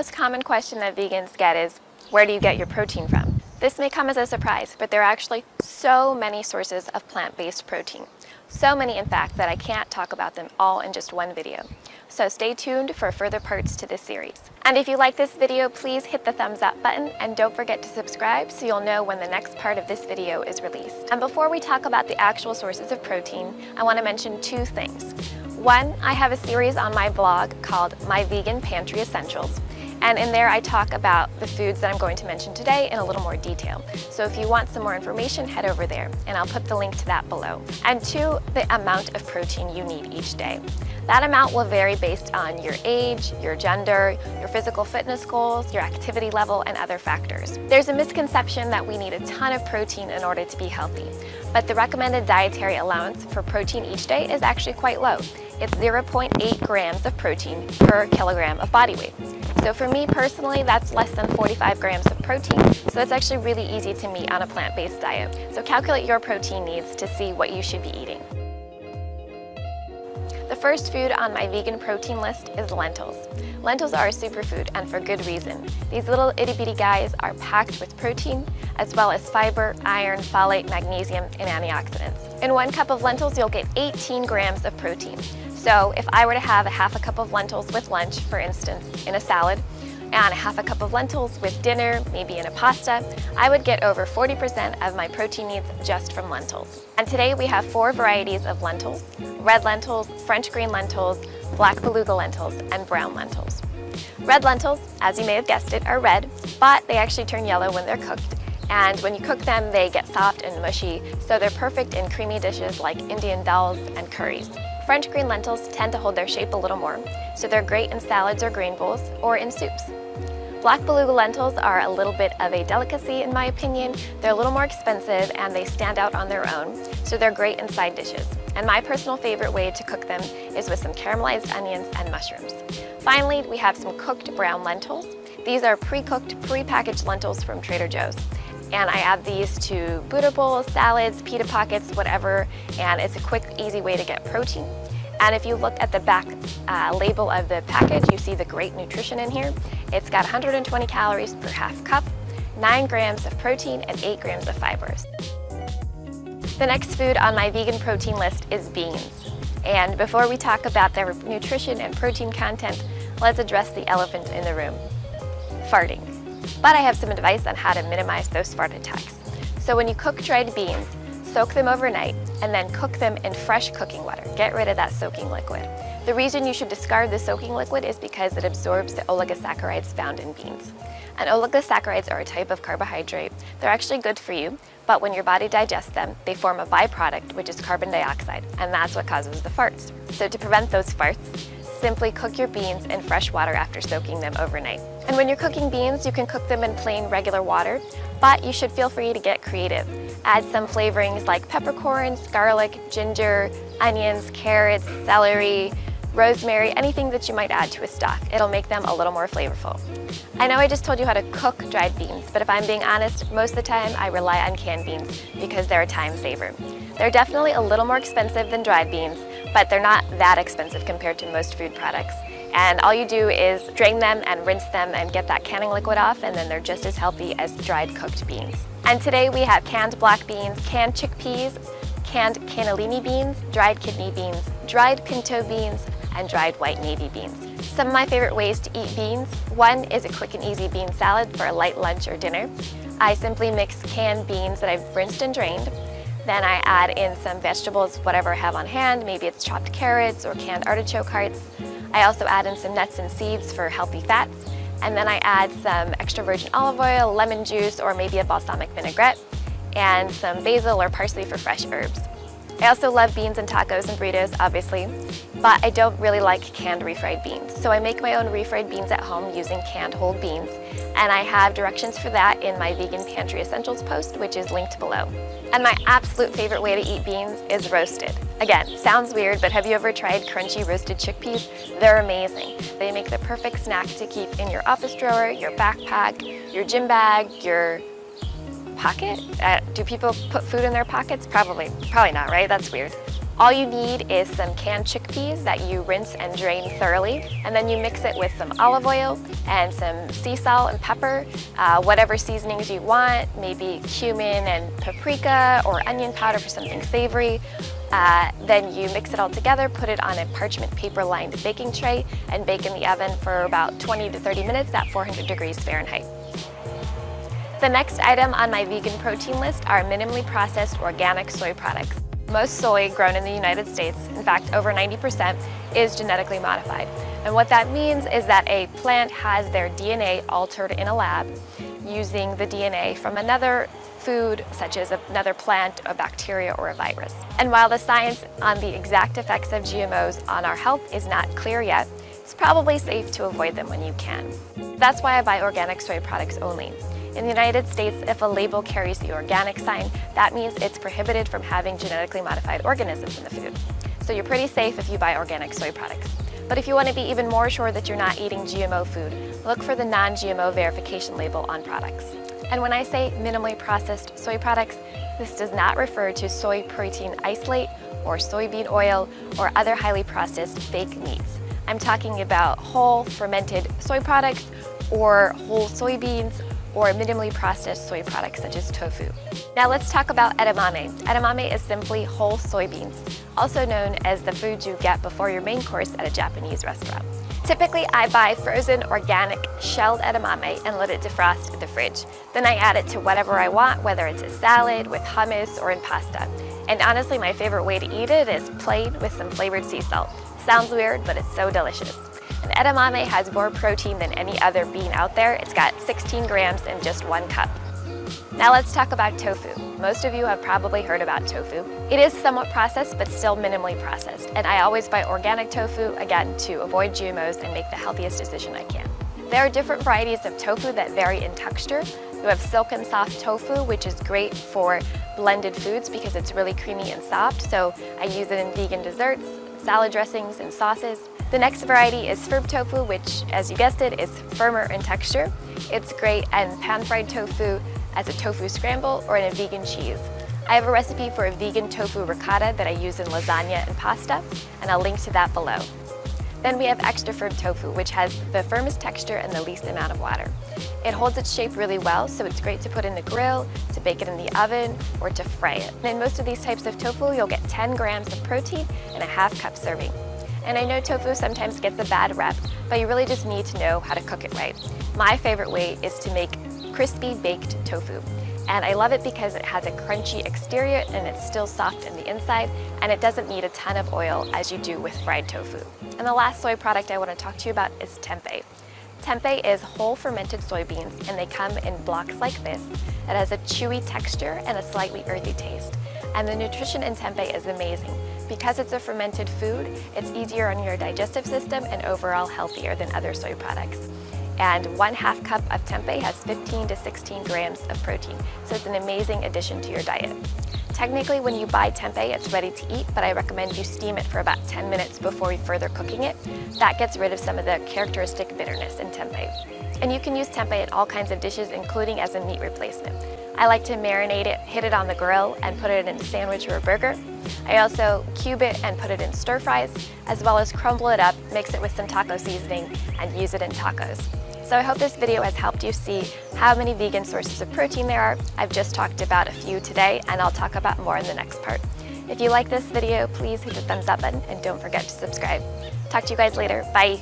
most common question that vegans get is, where do you get your protein from? This may come as a surprise, but there are actually so many sources of plant-based protein. So many, in fact, that I can't talk about them all in just one video. So stay tuned for further parts to this series. And if you like this video, please hit the thumbs up button and don't forget to subscribe so you'll know when the next part of this video is released. And before we talk about the actual sources of protein, I want to mention two things. One, I have a series on my blog called My Vegan Pantry Essentials. And in there I talk about the foods that I'm going to mention today in a little more detail. So if you want some more information, head over there and I'll put the link to that below. And two, the amount of protein you need each day. That amount will vary based on your age, your gender, your physical fitness goals, your activity level, and other factors. There's a misconception that we need a ton of protein in order to be healthy, but the recommended dietary allowance for protein each day is actually quite low. It's 0.8 grams of protein per kilogram of body weight. So for me personally, that's less than 45 grams of protein, so that's actually really easy to meet on a plant-based diet. So calculate your protein needs to see what you should be eating. The first food on my vegan protein list is lentils. Lentils are a superfood, and for good reason. These little itty-bitty guys are packed with protein, as well as fiber, iron, folate, magnesium, and antioxidants. In 1 cup of lentils, you'll get 18 grams of protein. So if I were to have a half a cup of lentils with lunch, for instance, in a salad, and a half a cup of lentils with dinner, maybe in a pasta, I would get over 40% of my protein needs just from lentils. And today we have 4 varieties of lentils: red lentils, French green lentils, black beluga lentils, and brown lentils. Red lentils, as you may have guessed it, are red, but they actually turn yellow when they're cooked. And when you cook them, they get soft and mushy, so they're perfect in creamy dishes like Indian dals and curries. French green lentils tend to hold their shape a little more, so they're great in salads or grain bowls, or in soups. Black beluga lentils are a little bit of a delicacy in my opinion. They're a little more expensive and they stand out on their own, so they're great in side dishes. And my personal favorite way to cook them is with some caramelized onions and mushrooms. Finally, we have some cooked brown lentils. These are pre-cooked, pre-packaged lentils from Trader Joe's. And I add these to Buddha bowls, salads, pita pockets, whatever, and it's a quick, easy way to get protein. And if you look at the back label of the package, you see the great nutrition in here. It's got 120 calories per half cup, 9 grams of protein, and 8 grams of fibers. The next food on my vegan protein list is beans. And before we talk about their nutrition and protein content, let's address the elephant in the room: farting. But I have some advice on how to minimize those fart attacks. So when you cook dried beans, soak them overnight and then cook them in fresh cooking water. Get rid of that soaking liquid. The reason you should discard the soaking liquid is because it absorbs the oligosaccharides found in beans. And oligosaccharides are a type of carbohydrate. They're actually good for you, but when your body digests them, they form a byproduct, which is carbon dioxide, and that's what causes the farts. So to prevent those farts, simply cook your beans in fresh water after soaking them overnight. And when you're cooking beans, you can cook them in plain regular water, but you should feel free to get creative. Add some flavorings like peppercorns, garlic, ginger, onions, carrots, celery, rosemary, anything that you might add to a stock. It'll make them a little more flavorful. I know I just told you how to cook dried beans, but if I'm being honest, most of the time I rely on canned beans because they're a time saver. They're definitely a little more expensive than dried beans, but they're not that expensive compared to most food products. And all you do is drain them and rinse them and get that canning liquid off, and then they're just as healthy as dried cooked beans. And today we have canned black beans, canned chickpeas, canned cannellini beans, dried kidney beans, dried pinto beans, and dried white navy beans. Some of my favorite ways to eat beans: one is a quick and easy bean salad for a light lunch or dinner. I simply mix canned beans that I've rinsed and drained. Then I add in some vegetables, whatever I have on hand. Maybe it's chopped carrots or canned artichoke hearts. I also add in some nuts and seeds for healthy fats. And then I add some extra virgin olive oil, lemon juice, or maybe a balsamic vinaigrette, and some basil or parsley for fresh herbs. I also love beans in tacos and burritos, obviously, but I don't really like canned refried beans. So I make my own refried beans at home using canned whole beans, and I have directions for that in my Vegan Pantry Essentials post, which is linked below. And my absolute favorite way to eat beans is roasted. Again, sounds weird, but have you ever tried crunchy roasted chickpeas? They're amazing. They make the perfect snack to keep in your office drawer, your backpack, your gym bag, your pocket? Do people put food in their pockets? Probably not, right? That's weird. All you need is some canned chickpeas that you rinse and drain thoroughly, and then you mix it with some olive oil and some sea salt and pepper, whatever seasonings you want, maybe cumin and paprika or onion powder for something savory. Then you mix it all together, put it on a parchment paper lined baking tray, and bake in the oven for about 20 to 30 minutes at 400 degrees Fahrenheit. The next item on my vegan protein list are minimally processed organic soy products. Most soy grown in the United States, in fact over 90%, is genetically modified. And what that means is that a plant has their DNA altered in a lab using the DNA from another food, such as another plant, a bacteria, or a virus. And while the science on the exact effects of GMOs on our health is not clear yet, it's probably safe to avoid them when you can. That's why I buy organic soy products only. In the United States, if a label carries the organic sign, that means it's prohibited from having genetically modified organisms in the food. So you're pretty safe if you buy organic soy products. But if you want to be even more sure that you're not eating GMO food, look for the non-GMO verification label on products. And when I say minimally processed soy products, this does not refer to soy protein isolate or soybean oil or other highly processed fake meats. I'm talking about whole fermented soy products or whole soybeans or minimally processed soy products such as tofu. Now let's talk about edamame. Edamame is simply whole soybeans, also known as the food you get before your main course at a Japanese restaurant. Typically, I buy frozen organic shelled edamame and let it defrost in the fridge. Then I add it to whatever I want, whether it's a salad, with hummus, or in pasta. And honestly, my favorite way to eat it is plain with some flavored sea salt. Sounds weird, but it's so delicious. And edamame has more protein than any other bean out there. It's got 16 grams in just 1 cup. Now let's talk about tofu. Most of you have probably heard about tofu. It is somewhat processed, but still minimally processed. And I always buy organic tofu, again, to avoid GMOs and make the healthiest decision I can. There are different varieties of tofu that vary in texture. You have silken soft tofu, which is great for blended foods because it's really creamy and soft. So I use it in vegan desserts, salad dressings, and sauces. The next variety is firm tofu, which, as you guessed it, is firmer in texture. It's great in pan-fried tofu, as a tofu scramble, or in a vegan cheese. I have a recipe for a vegan tofu ricotta that I use in lasagna and pasta, and I'll link to that below. Then we have extra firm tofu, which has the firmest texture and the least amount of water. It holds its shape really well, so it's great to put in the grill, to bake it in the oven, or to fry it. In most of these types of tofu, you'll get 10 grams of protein in a half-cup serving. And I know tofu sometimes gets a bad rep, but you really just need to know how to cook it right. My favorite way is to make crispy baked tofu. And I love it because it has a crunchy exterior and it's still soft in the inside, and it doesn't need a ton of oil as you do with fried tofu. And the last soy product I want to talk to you about is tempeh. Tempeh is whole fermented soybeans, and they come in blocks like this. It has a chewy texture and a slightly earthy taste. And the nutrition in tempeh is amazing. Because it's a fermented food, it's easier on your digestive system and overall healthier than other soy products. And 1/2 cup of tempeh has 15 to 16 grams of protein, so it's an amazing addition to your diet. Technically, when you buy tempeh, it's ready to eat, but I recommend you steam it for about 10 minutes before further cooking it. That gets rid of some of the characteristic bitterness in tempeh. And you can use tempeh in all kinds of dishes, including as a meat replacement. I like to marinate it, hit it on the grill, and put it in a sandwich or a burger. I also cube it and put it in stir fries, as well as crumble it up, mix it with some taco seasoning, and use it in tacos. So I hope this video has helped you see how many vegan sources of protein there are. I've just talked about a few today, and I'll talk about more in the next part. If you like this video, please hit the thumbs up button and don't forget to subscribe. Talk to you guys later. Bye.